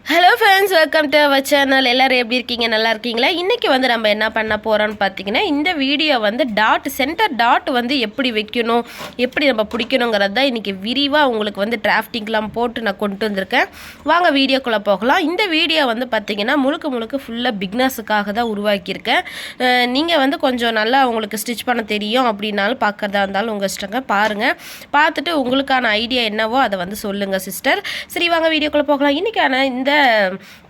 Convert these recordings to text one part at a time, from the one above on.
Hello friends, welcome to our channel. எல்லோரும் எப்படி இருக்கீங்க? நல்லா இருக்கீங்களா? இன்றைக்கி வந்து நம்ம என்ன பண்ண போகிறோன்னு பார்த்தீங்கன்னா, இந்த வீடியோ வந்து சென்டர் டாட் வந்து எப்படி வைக்கணும், எப்படி நம்ம பிடிக்கணுங்கிறது தான் இன்றைக்கி விரிவாக உங்களுக்கு வந்து டிராஃப்டிங்லாம் போட்டு நான் கொண்டு வந்திருக்கேன். வாங்க வீடியோக்குள்ளே போகலாம். இந்த வீடியோ வந்து பார்த்திங்கன்னா முழுக்க ஃபுல்லாக பிக்னஸுக்காக தான் உருவாக்கியிருக்கேன். நீங்கள் வந்து கொஞ்சம் நல்லா உங்களுக்கு ஸ்டிச் பண்ண தெரியும் அப்படின்னாலும் பார்க்குறதா இருந்தாலும் உங்கள் இஷ்டங்க பாருங்கள். பார்த்துட்டு உங்களுக்கான ஐடியா என்னவோ அதை வந்து சொல்லுங்கள் சிஸ்டர். சரி, வாங்க வீடியோக்குள்ளே போகலாம். இன்றைக்கான இந்த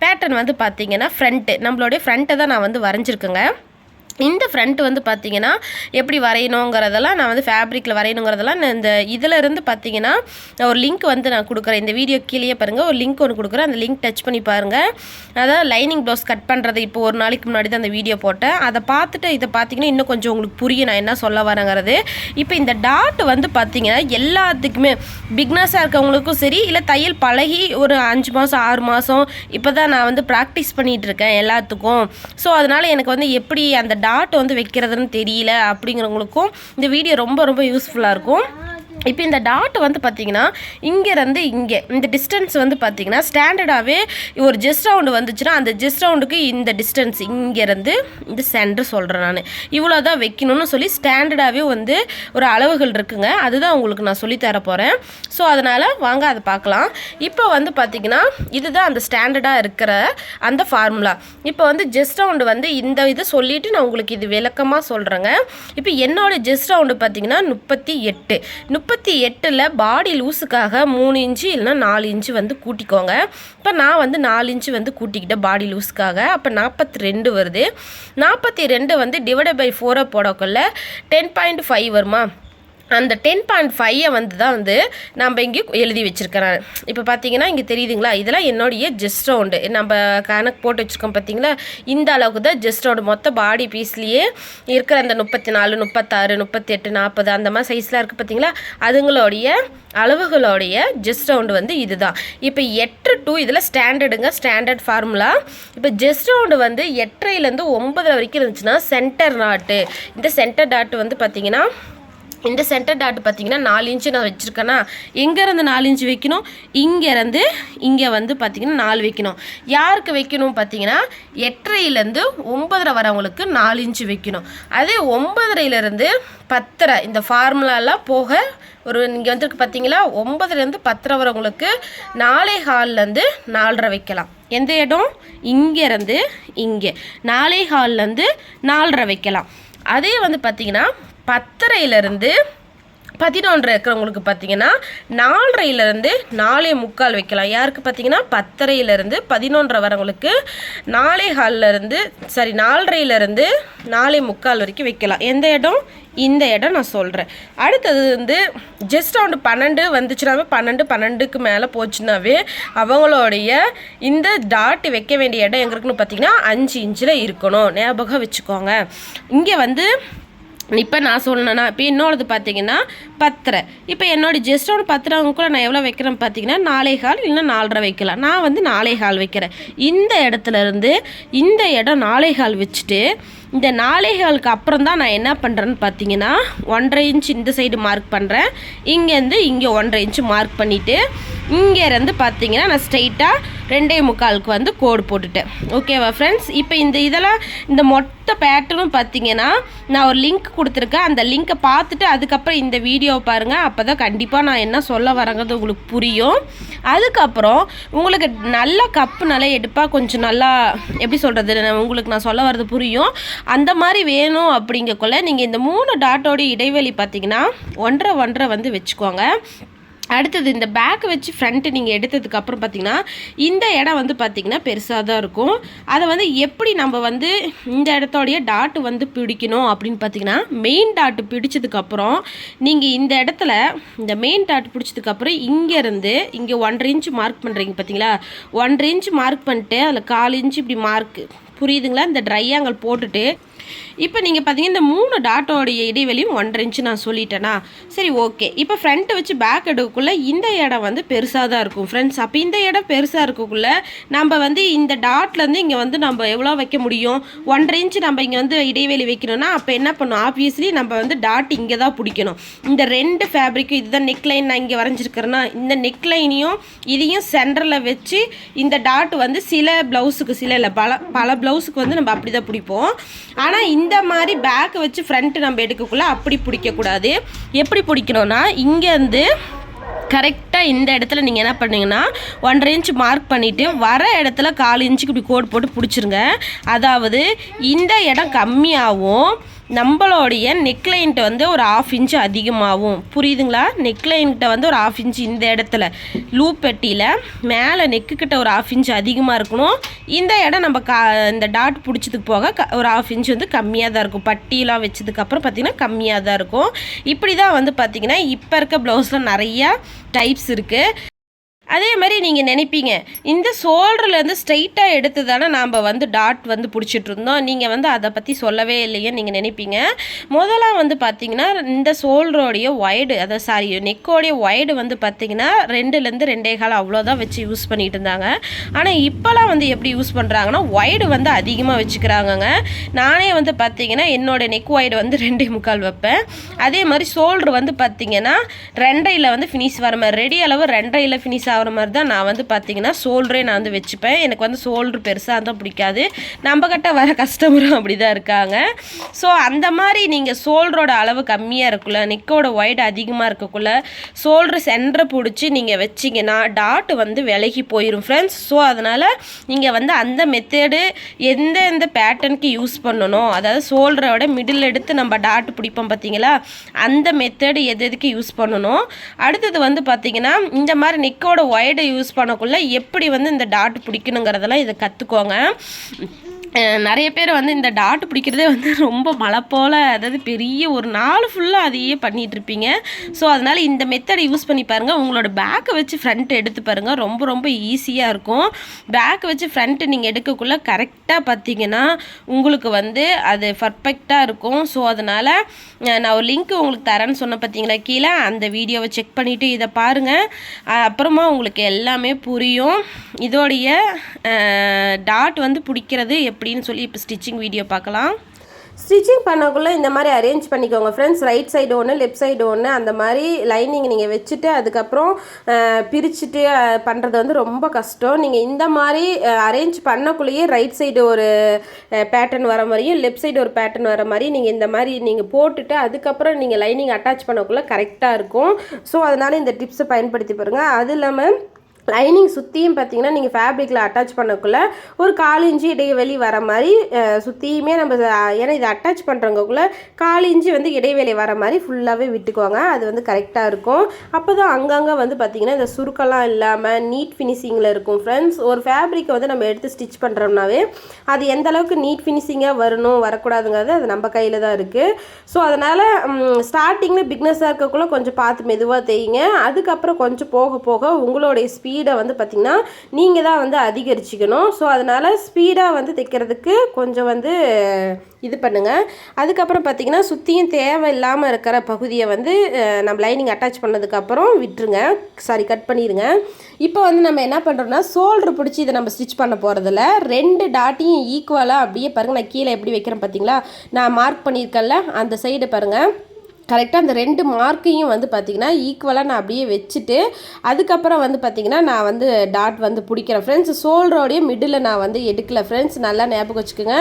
பேட்டர்ன் வந்து பார்த்தீங்கன்னா நம்மளுடைய ஃப்ரண்ட்டை தான் நான் வந்து வரைஞ்சிருக்கேங்க. இந்த ஃப்ரண்ட் வந்து பார்த்திங்கன்னா எப்படி வரையணுங்கிறதெல்லாம் நான் வந்து ஃபேப்ரிக்கில் வரையணுங்கிறதெல்லாம் இந்த இதில் இருந்து பார்த்திங்கன்னா ஒரு லிங்க் வந்து நான் கொடுக்குறேன். இந்த வீடியோ கீழே பாருங்கள், ஒரு லிங்க் ஒன்று கொடுக்குறேன். அந்த லிங்க் டச் பண்ணி பாருங்கள். அதாவது லைனிங் ப்ளவுஸ் கட் பண்ணுறது இப்போ ஒரு நாளைக்கு முன்னாடி தான் அந்த வீடியோ போட்டேன். அதை பார்த்துட்டு இதை பார்த்திங்கன்னா இன்னும் கொஞ்சம் உங்களுக்கு புரியும் நான் என்ன சொல்ல வரேங்கிறது. இப்போ இந்த டாட் வந்து பார்த்திங்கன்னா எல்லாத்துக்குமே பிக்னஸாக இருக்கவங்களுக்கும் சரி, இல்லை தையல் பழகி ஒரு 5 மாதம் 6 மாதம் இப்போ தான் நான் வந்து ப்ராக்டிஸ் பண்ணிகிட்டு இருக்கேன் எல்லாத்துக்கும். ஸோ அதனால் எனக்கு வந்து எப்படி அந்த டாட் வந்து வைக்கிறதுன்னு தெரியல அப்படிங்கிறவங்களுக்கும் இந்த வீடியோ ரொம்ப யூஸ்ஃபுல்லாக இருக்கும். இப்போ இந்த டாட் வந்து பார்த்திங்கன்னா இங்கேருந்து இங்கே இந்த டிஸ்டன்ஸ் வந்து பார்த்திங்கன்னா ஸ்டாண்டர்டாகவே ஒரு ஜெஸ்ட் ரவுண்டு வந்துச்சுன்னா அந்த ஜெஸ்ட் ரவுண்டுக்கு இந்த டிஸ்டன்ஸ் இங்கேருந்து இந்த சென்டர் சொல்கிறேன் நான் இவ்வளோ தான் வைக்கணும்னு சொல்லி ஸ்டாண்டர்டாகவே வந்து ஒரு அளவுகள் இருக்குங்க. அதுதான் உங்களுக்கு நான் சொல்லித்தர போகிறேன். ஸோ அதனால் வாங்க அதை பார்க்கலாம். இப்போ வந்து பார்த்திங்கன்னா இதுதான் அந்த ஸ்டாண்டர்டாக இருக்கிற அந்த ஃபார்முலா. இப்போ வந்து ஜெஸ்ட் ரவுண்டு வந்து இந்த இதை சொல்லிவிட்டு நான் உங்களுக்கு இது விளக்கமாக சொல்கிறேங்க. இப்போ என்னோடய ஜெஸ்ட் ரவுண்டு பார்த்திங்கன்னா 38 பாடி லூஸுக்காக 3 இன்ச்சு இல்லைனா 4 இன்ச்சு வந்து கூட்டிக்கோங்க. இப்போ நான் வந்து 4 இன்ச்சு வந்து கூட்டிக்கிட்டேன் பாடி லூஸுக்காக. அப்போ 42 வருது. 42 வந்து டிவைட் பை 4 போடக்குள்ள 10.5 வருமா? அந்த 10.5 வந்து தான் வந்து நம்ம இங்கே எழுதி வச்சுருக்கிறேன். இப்போ பார்த்தீங்கன்னா இங்கே தெரியுதுங்களா, இதெல்லாம் என்னுடைய ஜெஸ்ட் ரவுண்டு நம்ம கணக்கு போட்டு வச்சுருக்கோம். பார்த்தீங்களா, இந்த அளவுக்கு தான் ஜெஸ்ட் ரவுண்டு. மொத்த பாடி பீஸ்லேயே இருக்கிற அந்த 34 36 38 40 அந்த மாதிரி சைஸ்லாம் இருக்குது பார்த்தீங்களா, அதுங்களுடைய அளவுகளோடைய ஜெஸ்ட் ரவுண்டு வந்து இதுதான். இப்போ 8 to இதில் ஸ்டாண்டர்ட் ஃபார்முலா. இப்போ ஜெஸ்ட் ரவுண்டு வந்து 8லேருந்து 9 வரைக்கும் இருந்துச்சுன்னா சென்டர் டாட்டு. இந்த சென்டர் டாட்டு வந்து பார்த்திங்கன்னா இந்த சென்டர் டாட் பார்த்திங்கன்னா 4 இன்ச்சு நான் வச்சுருக்கேன்னா எங்கேருந்து 4 இன்ச்சு வைக்கணும், இங்கேருந்து இங்கே வந்து பார்த்திங்கன்னா 4 வைக்கணும். யாருக்கு வைக்கணும் பார்த்திங்கன்னா 8லேருந்து 9 வரவங்களுக்கு 4 இன்ச்சு வைக்கணும். அதே 9லேருந்து 10 இந்த ஃபார்முலாலாம் போக ஒரு இங்கே வந்துருக்கு பார்த்தீங்களா, 9லேருந்து 10 வரவங்களுக்கு 4.25லேருந்து 4.5 வைக்கலாம். எந்த இடம்? இங்கேருந்து இங்கே 4.25லேருந்து 4.5 வைக்கலாம். அதே வந்து பார்த்திங்கன்னா 10லேருந்து 11 இருக்கிறவங்களுக்கு பார்த்தீங்கன்னா 4.5லேருந்து 4.25 வைக்கலாம். யாருக்கு பார்த்தீங்கன்னா 10லேருந்து 11 வரவங்களுக்கு 4.5லேருந்து 4.5லேருந்து 4.25 வரைக்கும் வைக்கலாம். எந்த இடம்? இந்த இடம் நான் சொல்கிறேன். அடுத்தது வந்து ஜஸ்ட் ரவுண்டு 12 வந்துச்சுனாவே 12க்கு மேலே போச்சுனாவே அவங்களுடைய இந்த டாட் வைக்க வேண்டிய இடம் எங்கே இருக்குன்னு பார்த்தீங்கன்னா 5 இன்ச்சில் இருக்கணும். ஞாபகம் வச்சுக்கோங்க. இங்கே வந்து இப்போ நான் சொன்னேன்னா இப்போ என்னோடது பார்த்தீங்கன்னா 10. இப்போ என்னோடய ஜெஸ்ட் ரவுண்ட் 10 கூட நான் எவ்வளோ வைக்கிறேன் பார்த்தீங்கன்னா 4.25 இல்லைன்னா 4.5 வைக்கலாம். நான் வந்து 4.25 வைக்கிறேன். இந்த இடத்துலேருந்து இந்த இடம் 4.25 வச்சுட்டு இந்த 4.25க்கு அப்புறம் தான் நான் என்ன பண்ணுறேன்னு பார்த்தீங்கன்னா 1.5 இன்ச் இந்த சைடு மார்க் பண்ணுறேன். இங்கேருந்து இங்கே 1.5 இன்ச்சு மார்க் பண்ணிவிட்டு இங்கேருந்து பார்த்தீங்கன்னா நான் ஸ்ட்ரெயிட்டாக 2.25க்கு வந்து கோடு போட்டுட்டேன். ஓகேவா ஃப்ரெண்ட்ஸ்? இப்போ இதெல்லாம் இந்த மொத்த பேட்டர்னும் பார்த்தீங்கன்னா நான் ஒரு லிங்க் கொடுத்துருக்கேன். அந்த லிங்க்கை பார்த்துட்டு அதுக்கப்புறம் இந்த வீடியோவை பாருங்கள். அப்போ தான் கண்டிப்பாக நான் என்ன சொல்ல வரேங்கிறது உங்களுக்கு புரியும். அதுக்கப்புறம் உங்களுக்கு நல்லா கப்பு நல்லா எடுப்பாக கொஞ்சம் நல்லா எப்படி சொல்கிறது, உங்களுக்கு நான் சொல்ல வர்றது புரியும். அந்த மாதிரி வேணும் அப்படிங்கக்குள்ள நீங்கள் இந்த 3 டாட்டோட இடைவெளி பார்த்தீங்கன்னா 1.5 வந்து வச்சுக்கோங்க. அடுத்தது இந்த பேக் வச்சு ஃப்ரண்ட்டு நீங்கள் எடுத்ததுக்கப்புறம் பார்த்திங்கன்னா இந்த இடம் வந்து பார்த்திங்கன்னா பெருசாக தான் இருக்கும். அதை வந்து எப்படி நம்ம வந்து இந்த இடத்தோடைய டாட்டு வந்து பிடிக்கணும் அப்படின்னு பார்த்திங்கன்னா மெயின் டாட்டு பிடிச்சதுக்கப்புறம் நீங்கள் இந்த இடத்துல இந்த மெயின் டாட்டு பிடிச்சதுக்கப்புறம் இங்கேருந்து இங்கே 1.5 இன்ச்சு மார்க் பண்ணுறீங்க பார்த்தீங்களா, 1.5 இன்ச்சு மார்க் பண்ணிட்டு அதில் 1/4 இன்ச்சு இப்படி மார்க்கு புரியுதுங்களா, இந்த ட்ரையாங்கிள் போட்டுட்டு இப்போ நீங்கள் பார்த்தீங்கன்னா இந்த 3 டாட்டோடைய இடைவெளியும் 1.5 இன்ச்சு நான் சொல்லிட்டேனா, சரி ஓகே. இப்போ ஃப்ரண்ட்டை வச்சு பேக் எடுக்கக்குள்ளே இந்த இடம் வந்து பெருசாக தான் இருக்கும் ஃப்ரெண்ட்ஸ். அப்போ இந்த இடம் பெருசாக இருக்கக்குள்ளே நம்ம வந்து இந்த டாட்லேருந்து இங்கே வந்து நம்ம எவ்வளோ வைக்க முடியும், 1.5 இன்ச்சு நம்ம இங்கே வந்து இடைவெளி வைக்கணும்னா அப்போ என்ன பண்ணும், ஆப்வியஸ்லி நம்ம வந்து டாட் இங்கே தான் பிடிக்கணும். இந்த 2 ஃபேப்ரிக்கும் இதுதான் நெக் லைன் நான் இங்கே வரைஞ்சிருக்கிறேன்னா, இந்த நெக் லைனையும் இதையும் சென்டரில் வச்சு இந்த டாட் வந்து சில ப்ளவுஸுக்கு, சில இல்லை பல ப்ளவுஸுக்கு வந்து நம்ம அப்படி தான் பிடிப்போம். ஆனால் இந்த மாதிரி பேக்கை வச்சு ஃப்ரண்ட்டு நம்ம எடுக்கக்குள்ளே அப்படி பிடிக்கக்கூடாது. எப்படி பிடிக்கணும்னா இங்கேருந்து கரெக்டாக இந்த இடத்துல நீங்கள் என்ன பண்ணிங்கன்னா 1.5 இன்ச்சு மார்க் பண்ணிவிட்டு வர இடத்துல 1/4 இன்ச்சுக்கு இப்படி கோடு போட்டு பிடிச்சிருங்க. அதாவது இந்த இடம் கம்மியாகவும் நம்மளோடைய நெக்லைன்ட்ட வந்து ஒரு 1/2 இன்ச்சு அதிகமாகும். புரியுதுங்களா? நெக்லைன்கிட்ட வந்து ஒரு 1/2 இன்ச்சு இந்த இடத்துல லூப் பெட்டியில் மேலே நெக்குக்கிட்ட ஒரு 1/2 இன்ச்சு அதிகமாக இருக்கணும். இந்த இடம் நம்ம இந்த டாட் பிடிச்சதுக்கு போக ஒரு 1/2 இன்ச்சு வந்து கம்மியாக தான் இருக்கும். பட்டியெலாம் வச்சதுக்கப்புறம் பார்த்திங்கன்னா கம்மியாக தான் இருக்கும். இப்படி தான் வந்து பார்த்திங்கன்னா இப்போ இருக்க ப்ளவுஸில் நிறையா டைப்ஸ் இருக்குது. அதே மாதிரி நீங்கள் நினைப்பீங்க இந்த ஷோல்டர்லேருந்து ஸ்ட்ரைட்டாக எடுத்து தானே நாம் வந்து டாட் வந்து பிடிச்சிட்டு இருந்தோம், நீங்கள் வந்து அதை பற்றி சொல்லவே இல்லையேன்னு நீங்கள் நினைப்பீங்க. முதலாம் வந்து பார்த்திங்கன்னா இந்த ஷோல்டரோடைய ஒய்டு, நெக்கோடைய ஒய்டு வந்து பார்த்திங்கன்னா 2லேருந்து 2.25 அவ்வளோதான் வச்சு யூஸ் பண்ணிகிட்டு இருந்தாங்க. ஆனால் இப்போலாம் வந்து எப்படி யூஸ் பண்ணுறாங்கன்னா ஒய்டு வந்து அதிகமாக வச்சுக்கிறாங்கங்க. நானே வந்து பார்த்திங்கன்னா என்னோடய நெக் ஒய்டு வந்து 2.25 வைப்பேன். அதே மாதிரி ஷோல்டர் வந்து பார்த்திங்கன்னா 2.5 வந்து ஃபினிஷ் வர மாதிரி, ரெடி அளவு 2.5 ஃபினிஷ் ஆகிற மாதிரி தான் நான் வந்து பார்த்திங்கன்னா ஷோல்டரே நான் வந்து வச்சுப்பேன். எனக்கு வந்து ஷோல்டர் பெருசாக இருந்தால் பிடிக்காது. நம்ம கிட்ட வர கஸ்டமரும் அப்படி தான் இருக்காங்க. ஸோ அந்த மாதிரி நீங்கள் ஷோல்டரோட அளவு கம்மியாக இருக்குள்ள, நெக்கோட ஒய்டு அதிகமாக இருக்கக்குள்ள ஷோல்டர் சென்டரை பிடிச்சி நீங்கள் வச்சிங்கன்னா டாட் வந்து விலகி போயிடும் ஃப்ரெண்ட்ஸ். ஸோ அதனால் நீங்கள் வந்து அந்த மெத்தேடு எந்த பேட்டர்னுக்கு யூஸ் பண்ணணும், அதாவது ஷோல்டரோட மிடில் எடுத்து நம்ம டாட் பிடிப்போம் பார்த்தீங்களா, அந்த மெத்தேடு எதுக்கு யூஸ் பண்ணணும். அடுத்தது வந்து பார்த்திங்கன்னா இந்த மாதிரி நெக்கோட ஒய்டை யூஸ் பண்ணக்குள்ள எப்படி வந்து இந்த டாட் பிடிக்கணுங்கிறதெல்லாம் இதை கற்றுக்கோங்க. நிறைய பேர் வந்து இந்த டாட் பிடிக்கிறதே வந்து ரொம்ப மழை போல், அதாவது பெரிய ஒரு நாள் ஃபுல்லாக அதையே பண்ணிகிட்ருப்பீங்க. ஸோ அதனால் இந்த மெத்தடை யூஸ் பண்ணி பாருங்கள். உங்களோட பேக்கை வச்சு ஃப்ரண்ட்டு எடுத்து பாருங்கள், ரொம்ப ரொம்ப ஈஸியாக இருக்கும். பேக்கை வச்சு ஃப்ரண்ட்டு நீங்கள் எடுக்கக்குள்ளே கரெக்டாக பார்த்தீங்கன்னா உங்களுக்கு வந்து அது பர்ஃபெக்டாக இருக்கும். ஸோ அதனால் நான் ஒரு லிங்க் உங்களுக்கு தரேன்னு சொன்ன பார்த்தீங்களா கீழே, அந்த வீடியோவை செக் பண்ணிவிட்டு இதை பாருங்கள். அப்புறமா உங்களுக்கு எல்லாமே புரியும். இதோடைய டாட் வந்து பிடிக்கிறது எப்படின்னு சொல்லி இப்போ ஸ்டிச்சிங் வீடியோ பார்க்கலாம். ஸ்டிச்சிங் பண்ணக்குள்ளே இந்த மாதிரி அரேஞ்ச் பண்ணிக்கோங்க ஃப்ரெண்ட்ஸ். ரைட் சைடு ஒன்று, லெஃப்ட் சைடு ஒன்று, அந்த மாதிரி லைனிங் நீங்கள் வச்சுட்டு அதுக்கப்புறம் பிரிச்சுட்டு பண்ணுறது வந்து ரொம்ப கஷ்டம். நீங்கள் இந்த மாதிரி அரேஞ்ச் பண்ணக்குள்ளேயே ரைட் சைடு ஒரு பேட்டர்ன் வர மாதிரியும் லெஃப்ட் சைடு ஒரு பேட்டர்ன் வர மாதிரி நீங்கள் இந்த மாதிரி நீங்கள் போட்டுட்டு அதுக்கப்புறம் நீங்கள் லைனிங் அட்டாச் பண்ணக்குள்ளே கரெக்டாக இருக்கும். ஸோ அதனால் இந்த டிப்ஸை பயன்படுத்தி பாருங்கள். அது இல்லாமல் லைனிங் சுற்றியும் பார்த்தீங்கன்னா நீங்கள் ஃபேப்ரிக்கில் அட்டாச் பண்ணக்குள்ளே ஒரு 1/4 இன்ச்சு இடைவெளி வர மாதிரி சுற்றியுமே நம்ம, ஏன்னா இதை அட்டாச் பண்ணுறவங்கக்குள்ளே 1/4 இன்ச்சு வந்து இடைவெளி வர மாதிரி ஃபுல்லாகவே விட்டுக்குவாங்க. அது வந்து கரெக்டாக இருக்கும். அப்போ தான் அங்கங்கே வந்து பார்த்திங்கன்னா இந்த சுருக்கெல்லாம் இல்லாமல் நீட் ஃபினிஷிங்கில் இருக்கும் ஃப்ரெண்ட்ஸ். ஒரு ஃபேப்ரிக்கை வந்து நம்ம எடுத்து ஸ்டிச் பண்ணுறோம்னாவே அது எந்த அளவுக்கு நீட் ஃபினிஷிங்காக வரணும் வரக்கூடாதுங்கிறது அது நம்ம கையில் தான் இருக்குது. ஸோ அதனால் ஸ்டார்டிங்கில் பிக்னஸாக இருக்கக்குள்ளே கொஞ்சம் பார்த்து மெதுவாக தேய்ங்க. அதுக்கப்புறம் கொஞ்சம் போக போக உங்களுடைய ஸ்பீடை வந்து பார்த்திங்கன்னா நீங்கள் தான் வந்து அதிகரிச்சுக்கணும். ஸோ அதனால் ஸ்பீடாக வந்து தைக்கிறதுக்கு கொஞ்சம் வந்து இது பண்ணுங்கள். அதுக்கப்புறம் பார்த்திங்கன்னா சுற்றியும் தேவையில்லாமல் இருக்கிற பகுதியை வந்து நம்ம லைனிங் அட்டாச் பண்ணதுக்கப்புறம் விட்டுருங்க, கட் பண்ணிடுங்க. இப்போ வந்து நம்ம என்ன பண்ணுறோம்னா ஷோல்டர் பிடிச்சி இதை நம்ம ஸ்டிச் பண்ண போகிறதில்ல, 2 டாட்டையும் ஈக்குவலாக அப்படியே பாருங்கள். நான் கீழே எப்படி வைக்கிறேன் பார்த்தீங்களா, நான் மார்க் பண்ணியிருக்கேன்ல அந்த சைடு பாருங்கள். கரெக்டாக அந்த 2 மார்க்கையும் வந்து பார்த்திங்கன்னா ஈக்குவலாக நான் அப்படியே வச்சுட்டு அதுக்கப்புறம் வந்து பார்த்திங்கன்னா நான் வந்து டாட் வந்து பிடிக்கிறேன் ஃப்ரெண்ட்ஸ். ஷோல்டரோடைய மிடில் நான் வந்து எடுக்கலை ஃப்ரெண்ட்ஸ், நல்லா ஞாபகம் வச்சுக்கோங்க.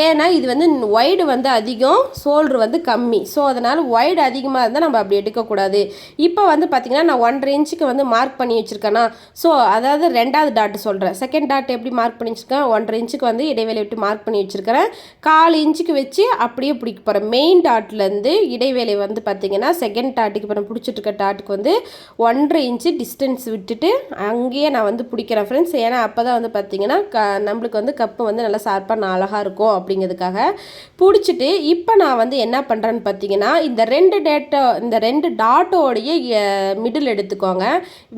ஏன்னா இது வந்து ஒய்டு வந்து அதிகம், ஷோல்டர் வந்து கம்மி. ஸோ அதனால் ஒய்டு அதிகமாக இருந்தால் நம்ம அப்படி எடுக்கக்கூடாது. இப்போ வந்து பார்த்திங்கன்னா நான் 1.5 இன்ச்சுக்கு வந்து மார்க் பண்ணி வச்சுருக்கேன்னா, ஸோ அதாவது 2வது டாட் சொல்கிறேன். செகண்ட் டாட் எப்படி மார்க் பண்ணி வச்சுருக்கேன், 1.5 இன்ச்சுக்கு வந்து இடைவெளி விட்டு மார்க் பண்ணி வச்சுருக்கிறேன். 1/4 இன்ச்சுக்கு வச்சு அப்படியே பிடிக்க போகிறேன். மெயின் டாட்லேருந்து இடைவெளி வந்து பார்த்திங்கன்னா செகண்ட் டாட்டுக்கு இப்போ நான் பிடிச்சிட்டு இருக்க டாட்டுக்கு வந்து 1.5 இன்ச்சு டிஸ்டன்ஸ் விட்டுட்டு அங்கேயே நான் வந்து பிடிக்கிறேன் ஃப்ரெண்ட்ஸ். ஏன்னா அப்போ தான் வந்து பார்த்திங்கன்னா நம்மளுக்கு வந்து கப்பு வந்து நல்லா ஷார்ப்பாக அழகாக இருக்கும் அப்படிங்கிறதுக்காக பிடிச்சிட்டு இப்போ நான் வந்து என்ன பண்ணுறேன்னு பார்த்தீங்கன்னா இந்த ரெண்டு டாட்டோடைய மிடில் எடுத்துக்கோங்க.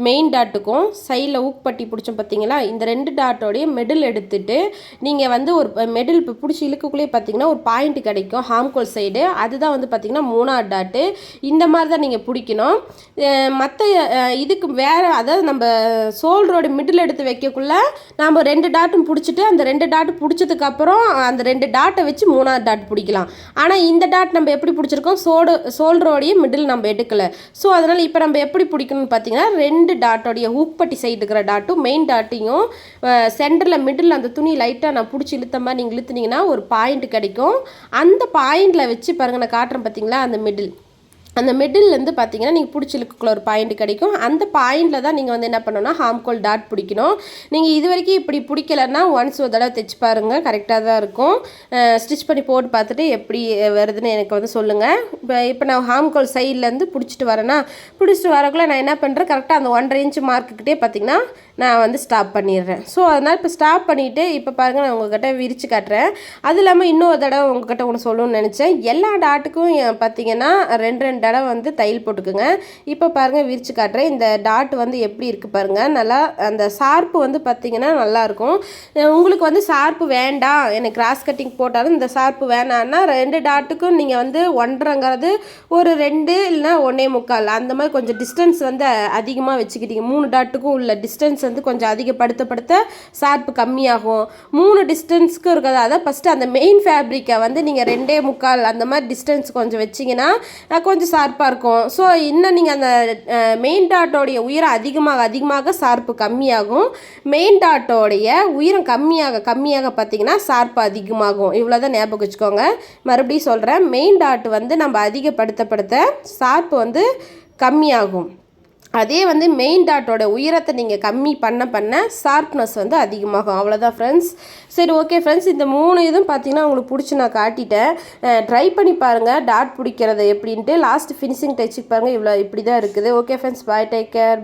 மெயின் டாட்டுக்கும் சைடில் ஊக்குப்பட்டி பிடிச்சோம் பார்த்தீங்களா, இந்த 2 டாட்டோடைய மிடில் எடுத்துட்டு நீங்கள் வந்து ஒரு மிடில் இப்போ பிடிச்சி இழுக்கக்குள்ளேயே பார்த்தீங்கன்னா ஒரு பாயிண்ட் கிடைக்கும் ஹாம்கோல் சைடு, அதுதான் வந்து பார்த்திங்கன்னா 3ஆவது டாட்டு. இந்த மாதிரி தான் நீங்கள் பிடிக்கணும். மற்ற இதுக்கு வேறு, அதாவது நம்ம ஷோல்டரோட மிடில் எடுத்து வைக்கக்குள்ள நம்ம 2 டாட்டும் பிடிச்சிட்டு அந்த 2 டாட்டு பிடிச்சதுக்கப்புறம் அந்த 2 டாட்டை வச்சு 3ஆவது டாட் பிடிக்கலாம். ஆனால் இந்த டாட் நம்ம எப்படி பிடிச்சிருக்கோம், ஷோல்டரோடைய மிடில் நம்ம எடுக்கலை. ஸோ அதனால் இப்போ நம்ம எப்படி பிடிக்கணும்னு பார்த்தீங்கன்னா 2 டாட்டோடைய ஹூக்பட்டி சைடு இருக்கிற டாட்டும் மெயின் டாட்டையும் சென்டரில் மிடில் அந்த துணி லைட்டாக நான் பிடிச்சி இழுத்த மாதிரி நீங்கள் இழுத்துனீங்கன்னா ஒரு பாயிண்ட் கிடைக்கும். அந்த பாயிண்டில் வச்சு பாருங்கள், நான் காட்டுறேன் பார்த்தீங்களா, அந்த மிடில்லேருந்து பார்த்தீங்கன்னா நீங்கள் பிடிச்சி இழுக்குள்ள ஒரு பாயிண்ட் கிடைக்கும். அந்த பாயிண்டில் தான் நீங்கள் வந்து என்ன பண்ணணும்னா ஹாம்கோல் டாட் பிடிக்கணும். நீங்கள் இது வரைக்கும் இப்படி பிடிக்கலன்னா ஒன்ஸ் ஒரு தடவை தைச்சு பாருங்கள், கரெக்டாக தான் இருக்கும். ஸ்டிச் பண்ணி போட்டு பார்த்துட்டு எப்படி வருதுன்னு எனக்கு வந்து சொல்லுங்கள். இப்போ நான் ஹாம்கோல் சைட்லேருந்து பிடிச்சிட்டு வரக்குள்ள நான் என்ன பண்ணுறேன், கரெக்டாக அந்த 1.5 இன்ச்சு மார்க்குக்கிட்டே பார்த்தீங்கன்னா நான் வந்து ஸ்டாப் பண்ணிடுறேன். ஸோ அதனால் இப்போ ஸ்டாப் பண்ணிவிட்டு இப்போ பாருங்கள் நான் உங்கள்கிட்ட விரித்து காட்டுறேன். அது இல்லாமல் இன்னொரு தடவை உங்கள்கிட்ட ஒன்று சொல்லணும்னு நினச்சேன். எல்லா டாட்டுக்கும் பார்த்தீங்கன்னா 2 தடவை வந்து தையல் போட்டுக்குங்க. இப்போ பாருங்கள் விரித்து காட்டுறேன். இந்த டாட் வந்து எப்படி இருக்குது பாருங்கள், நல்லா அந்த ஷார்ப்பு வந்து பார்த்திங்கன்னா நல்லாயிருக்கும். உங்களுக்கு வந்து ஷார்ப்பு வேண்டாம், எனக்கு கிராஸ் கட்டிங் போட்டாலும் இந்த ஷார்ப்பு வேணான்னா 2 டாட்டுக்கும் நீங்கள் வந்து 1.5ங்கிறது ஒரு 2 இல்லைனா 1.25 அந்த மாதிரி கொஞ்சம் டிஸ்டன்ஸ் வந்து அதிகமாக வச்சுக்கிட்டீங்க. 3 டாட்டுக்கும் உள்ள டிஸ்டன்ஸ் வந்து கொஞ்சம் அதிகப்படுத்த ஷார்ப்பு கம்மியாகும். 3 டிஸ்டன்ஸுக்கும் இருக்கிறது, அதாவது ஃபஸ்ட்டு அந்த மெயின் ஃபேப்ரிக்கை வந்து நீங்கள் 2.25 அந்த மாதிரி டிஸ்டன்ஸ் கொஞ்சம் வச்சிங்கன்னா கொஞ்சம் ஷார்ப்பாக இருக்கும். ஸோ இன்னும் நீங்கள் அந்த மெயின் டாட்டோடைய உயரம் அதிகமாக ஷார்ப்பு கம்மியாகும். மெயின் டாட்டோடைய உயரம் கம்மியாக பார்த்தீங்கன்னா ஷார்ப்பு அதிகமாகும். இவ்வளோ தான் ஞாபகம் வச்சுக்கோங்க. மறுபடியும் சொல்கிறேன், மெயின் டாட் வந்து நம்ம அதிகப்படுத்த ஷார்ப்பு வந்து கம்மியாகும். அதே வந்து மெயின் டாட்டோட உயரத்தை நீங்கள் கம்மி பண்ண ஷார்ப்னஸ் வந்து அதிகமாகும். அவ்வளோதான் ஃப்ரெண்ட்ஸ். சரி, ஓகே ஃப்ரெண்ட்ஸ், இந்த 3 இதுவும் பார்த்தீங்கன்னா உங்களுக்கு பிடிச்சி நான் காட்டிட்டேன். ட்ரை பண்ணி பாருங்கள் டாட் பிடிக்கிறது எப்படின்ட்டு. லாஸ்ட் ஃபினிஷிங் டச்சுக்கு பாருங்கள், இப்படி தான் இருக்குது. ஓகே ஃப்ரெண்ட்ஸ், பாய், டேக் கேர்.